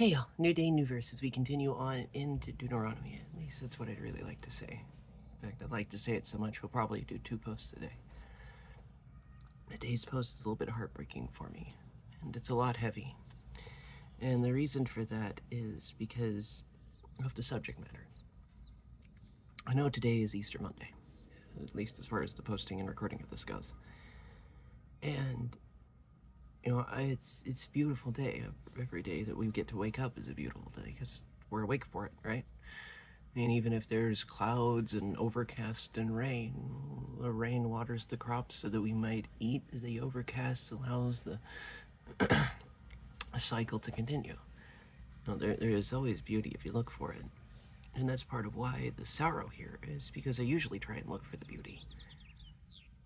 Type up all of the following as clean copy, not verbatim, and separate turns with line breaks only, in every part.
Hey y'all, new day, new verses. We continue on into Deuteronomy. At least that's what I'd really like to say. In fact, I'd like to say it so much we'll probably do 2 posts today. Today's post is a little bit heartbreaking for me, and it's a lot heavy. And the reason for that is because of the subject matter. I know today is Easter Monday, at least as far as the posting and recording of this goes. And it's a beautiful day. Every day that we get to wake up is a beautiful day because we're awake for it, right? I mean, even if there's clouds and overcast and rain, the rain waters the crops so that we might eat. The overcast allows the cycle to continue. There is always beauty if you look for it. And that's part of why the sorrow here is because I usually try and look for the beauty.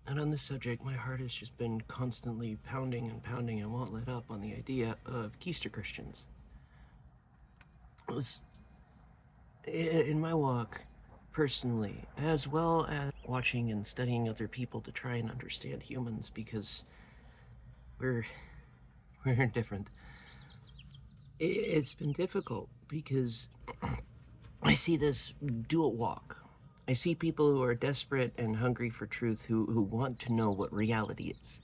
And on this subject, my heart has just been constantly pounding and pounding and won't let up on the idea of KEaster Christians. In my walk, personally, as well as watching and studying other people to try and understand humans, because we're different. It's been difficult because I see this dual walk. I see people who are desperate and hungry for truth, who want to know what reality is.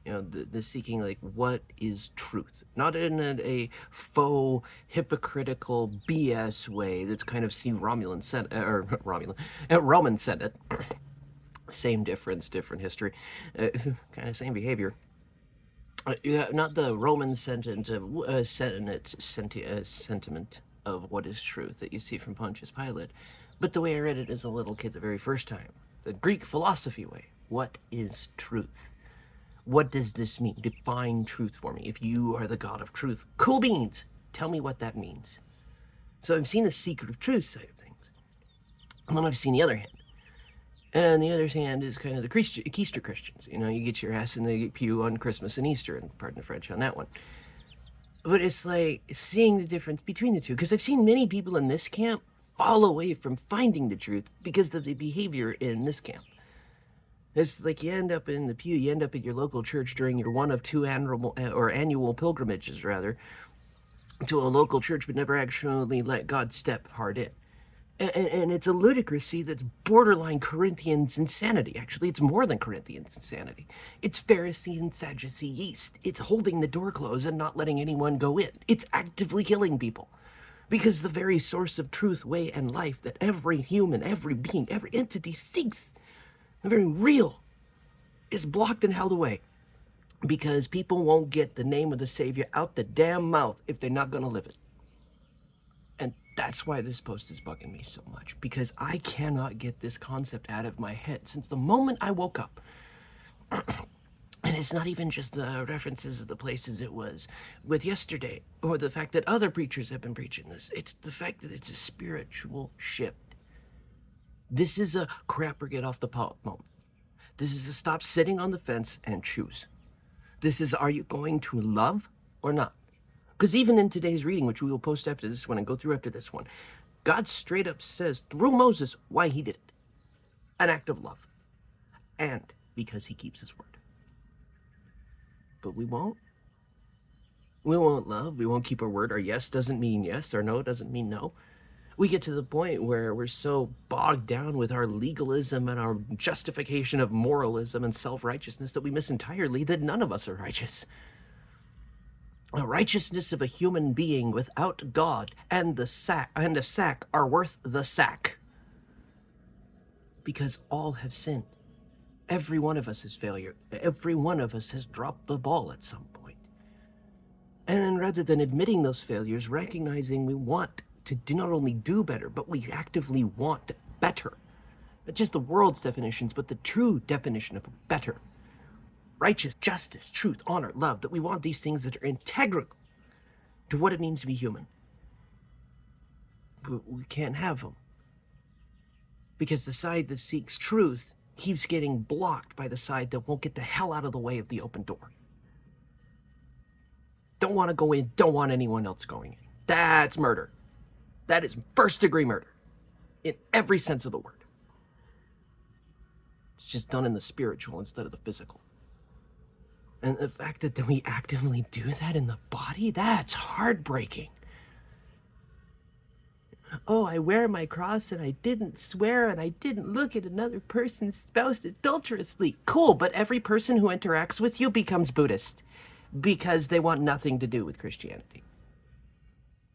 The seeking, like, what is truth? Not in a faux, hypocritical BS way that's kind of Roman Senate. Same difference, different history. Kind of same behavior. Not the Roman Senate sentiment of what is truth that you see from Pontius Pilate, but the way I read it as a little kid the very first time. The Greek philosophy way. What is truth? What does this mean? Define truth for me. If you are the God of truth, cool beans. Tell me what that means. So I've seen the secret of truth side of things. And then I've seen the other hand. And the other hand is kind of the KEaster Christians. You get your ass in the pew on Christmas and Easter, and pardon the French on that one. But it's like seeing the difference between the two. Because I've seen many people in this camp fall away from finding the truth because of the behavior in this camp. It's like you end up in the pew, you end up at your local church during your one of two annual pilgrimages, rather, to a local church, but never actually let God step hard in. And it's a ludicrousy that's borderline Corinthians insanity. Actually, it's more than Corinthians insanity. It's Pharisee and Sadducee yeast. It's holding the door closed and not letting anyone go in. It's actively killing people. Because the very source of truth, way, and life that every human, every being, every entity seeks, the very real, is blocked and held away. Because people won't get the name of the Savior out the damn mouth if they're not going to live it. And that's why this post is bugging me so much. Because I cannot get this concept out of my head since the moment I woke up. And it's not even just the references of the places it was with yesterday, or the fact that other preachers have been preaching this. It's the fact that it's a spiritual shift. This is a crap or get off the pot moment. This is a stop sitting on the fence and choose. This is, are you going to love or not? Because even in today's reading, which we will post after this one and go through after this one, God straight up says through Moses why he did it. An act of love. And because he keeps his word. But we won't. We won't love. We won't keep our word. Our yes doesn't mean yes. Our no doesn't mean no. We get to the point where we're so bogged down with our legalism and our justification of moralism and self-righteousness that we miss entirely that none of us are righteous. The righteousness of a human being without God and a sack are worth the sack. Because all have sinned. Every one of us is failure. Every one of us has dropped the ball at some point. And rather than admitting those failures, recognizing we want to not only do better, but we actively want better. Not just the world's definitions, but the true definition of better. Righteous, justice, truth, honor, love, that we want these things that are integral to what it means to be human. But we can't have them. Because the side that seeks truth keeps getting blocked by the side that won't get the hell out of the way of the open door. Don't want to go in, don't want anyone else going in. That's murder. That is first-degree murder. In every sense of the word. It's just done in the spiritual instead of the physical. And the fact that we actively do that in the body, that's heartbreaking. Oh, I wear my cross and I didn't swear and I didn't look at another person's spouse adulterously. Cool, but every person who interacts with you becomes Buddhist because they want nothing to do with Christianity.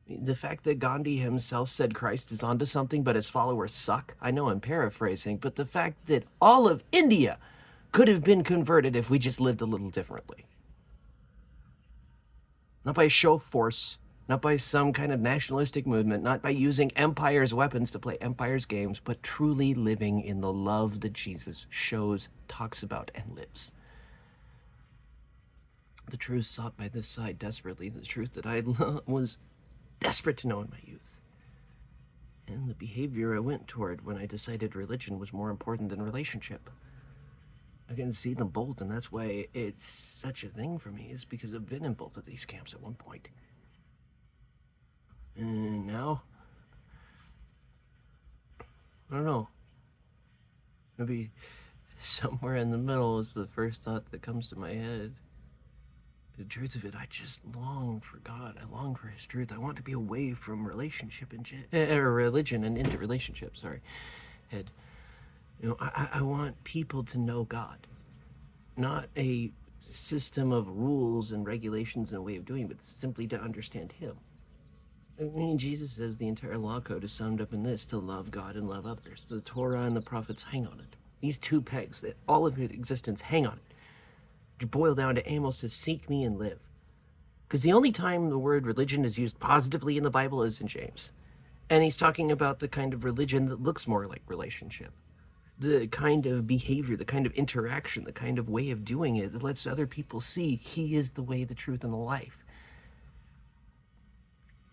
The fact that Gandhi himself said Christ is onto something, but his followers suck. I know I'm paraphrasing, but the fact that all of India could have been converted if we just lived a little differently. Not by show of force, not by some kind of nationalistic movement, not by using empire's weapons to play empire's games, but truly living in the love that Jesus shows, talks about, and lives. The truth sought by this side desperately, the truth that I was desperate to know in my youth. And the behavior I went toward when I decided religion was more important than relationship. I can see them both, and that's why it's such a thing for me, is because I've been in both of these camps at one point. And now, I don't know, maybe somewhere in the middle is the first thought that comes to my head. The truth of it, I just long for God. I long for His truth. I want to be away from relationship and religion and into relationship. Sorry, Ed. You know, I want people to know God, not a system of rules and regulations and a way of doing, but simply to understand Him. I mean, Jesus says the entire law code is summed up in this: to love God and love others. The Torah and the prophets hang on it. These two pegs that all of existence hang on it. To boil down to Amos says, seek me and live. Because the only time the word religion is used positively in the Bible is in James. And he's talking about the kind of religion that looks more like relationship. The kind of behavior, the kind of interaction, the kind of way of doing it that lets other people see He is the way, the truth, and the life.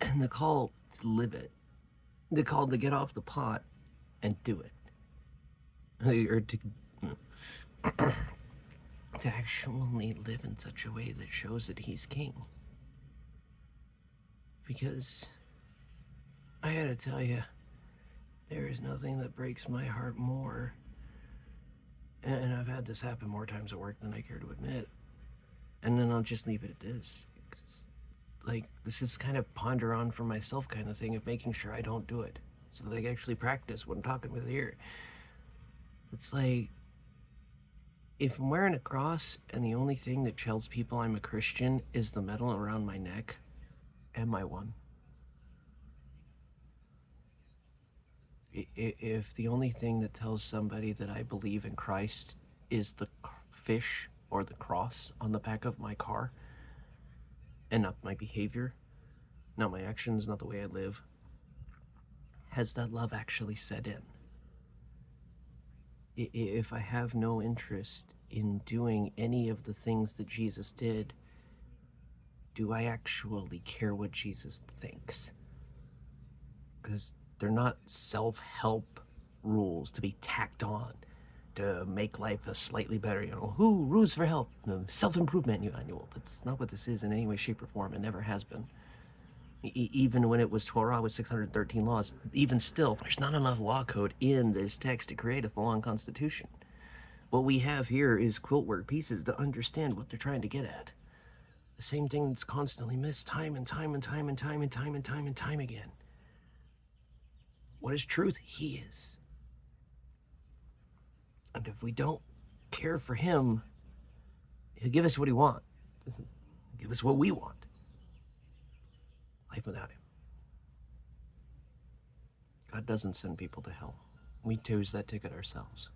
And the call to live it. The call to get off the pot and do it. Or to actually live in such a way that shows that He's king. Because I gotta tell you, there is nothing that breaks my heart more, and I've had this happen more times at work than I care to admit, and then I'll just leave it at this. Like, this is kind of ponder on for myself kind of thing of making sure I don't do it, so that I can actually practice what I'm talking with here. It's like, if I'm wearing a cross and the only thing that tells people I'm a Christian is the medal around my neck, am I one? If the only thing that tells somebody that I believe in Christ is the fish or the cross on the back of my car, and not my behavior, not my actions, not the way I live, has that love actually set in? If I have no interest in doing any of the things that Jesus did, do I actually care what Jesus thinks? Because they're not self-help rules to be tacked on to make life a slightly better, who rules for help? Self-improvement manual. That's not what this is in any way, shape, or form. It never has been. Even when it was Torah with 613 laws, even still, there's not enough law code in this text to create a full-on constitution. What we have here is quilt work pieces that understand what they're trying to get at. The same thing that's constantly missed time and time and time and time and time and time and time again. What is truth? He is. And if we don't care for Him, He'll give us what He wants. He'll give us what we want. Life without Him. God doesn't send people to hell. We choose that ticket ourselves.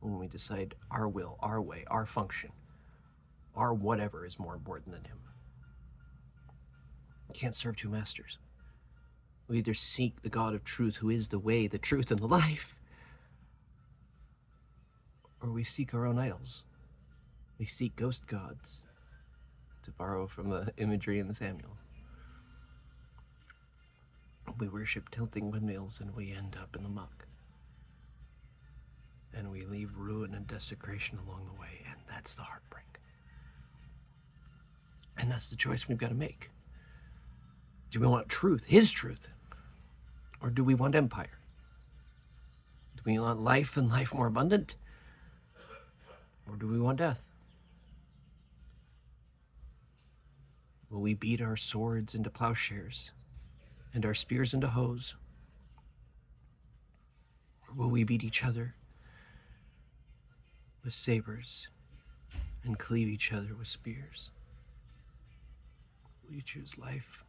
When we decide our will, our way, our function, our whatever is more important than Him. You can't serve two masters. We either seek the God of truth, who is the way, the truth, and the life, or we seek our own idols. We seek ghost gods, to borrow from the imagery in the Samuel. We worship tilting windmills and we end up in the muck. And we leave ruin and desecration along the way, and that's the heartbreak. And that's the choice we've got to make. Do we want truth, His truth? Or do we want empire? Do we want life and life more abundant? Or do we want death? Will we beat our swords into plowshares? and our spears into hoes? Or will we beat each other with sabers and cleave each other with spears? Will you choose life,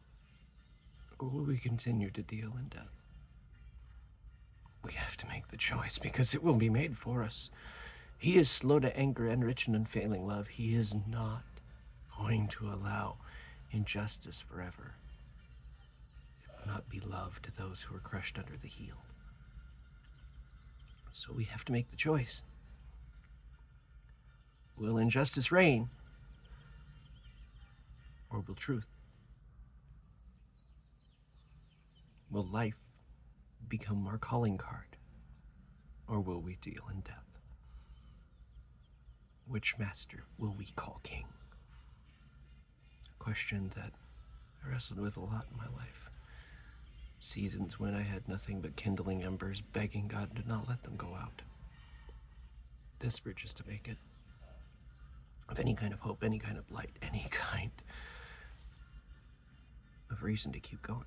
or will we continue to deal in death? We have to make the choice, because it will be made for us. He is slow to anger and rich in unfailing love. He is not going to allow injustice forever. It will not be love to those who are crushed under the heel. So we have to make the choice. Will injustice reign, or will truth? Will life become our calling card, or will we deal in death? Which master will we call king? A question that I wrestled with a lot in my life. Seasons when I had nothing but kindling embers, begging God to not let them go out. Desperate just to make it. Of any kind of hope, any kind of light, any kind of reason to keep going.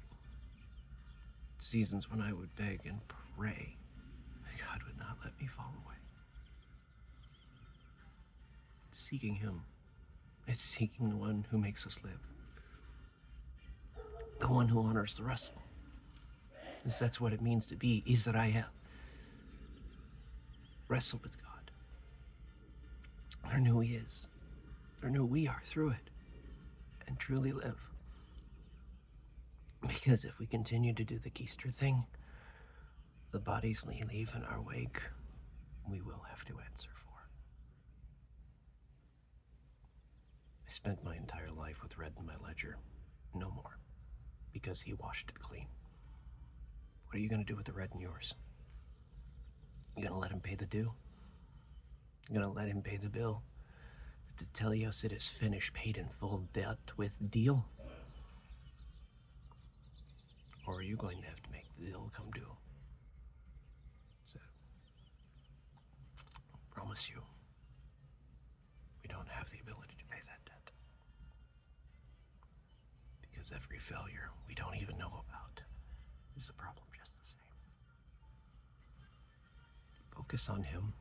Seasons when I would beg and pray that God would not let me fall away. Seeking Him, it's seeking the one who makes us live. The one who honors the wrestle. Because that's what it means to be Israel. Wrestle with God. Learn who He is. Learn who we are through it. And truly live. Because if we continue to do the KEaster thing, the bodies we leave in our wake, we will have to answer for. I spent my entire life with red in my ledger. No more. Because He washed it clean. What are you going to do with the red in yours? You going to let Him pay the due? You going to let Him pay the bill? To Telios it is finished, paid in full, dealt with, deal? Or are you going to have to make the deal come due? So, I promise you, we don't have the ability to pay that debt. Because every failure we don't even know about is a problem just the same. Focus on Him.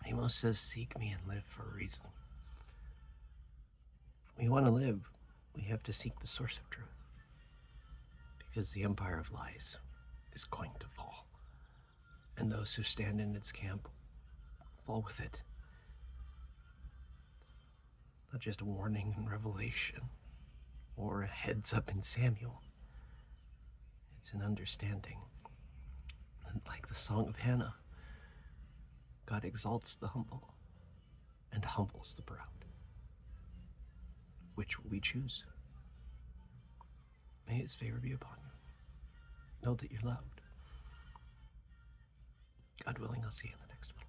Amos says, seek me and live for a reason. If we want to live, we have to seek the source of truth. Because the empire of lies is going to fall. And those who stand in its camp fall with it. It's not just a warning in Revelation or a heads up in Samuel. It's an understanding. And like the song of Hannah, God exalts the humble and humbles the proud. Which will we choose? May His favor be upon you. Know that you're loved. God willing, I'll see you in the next one.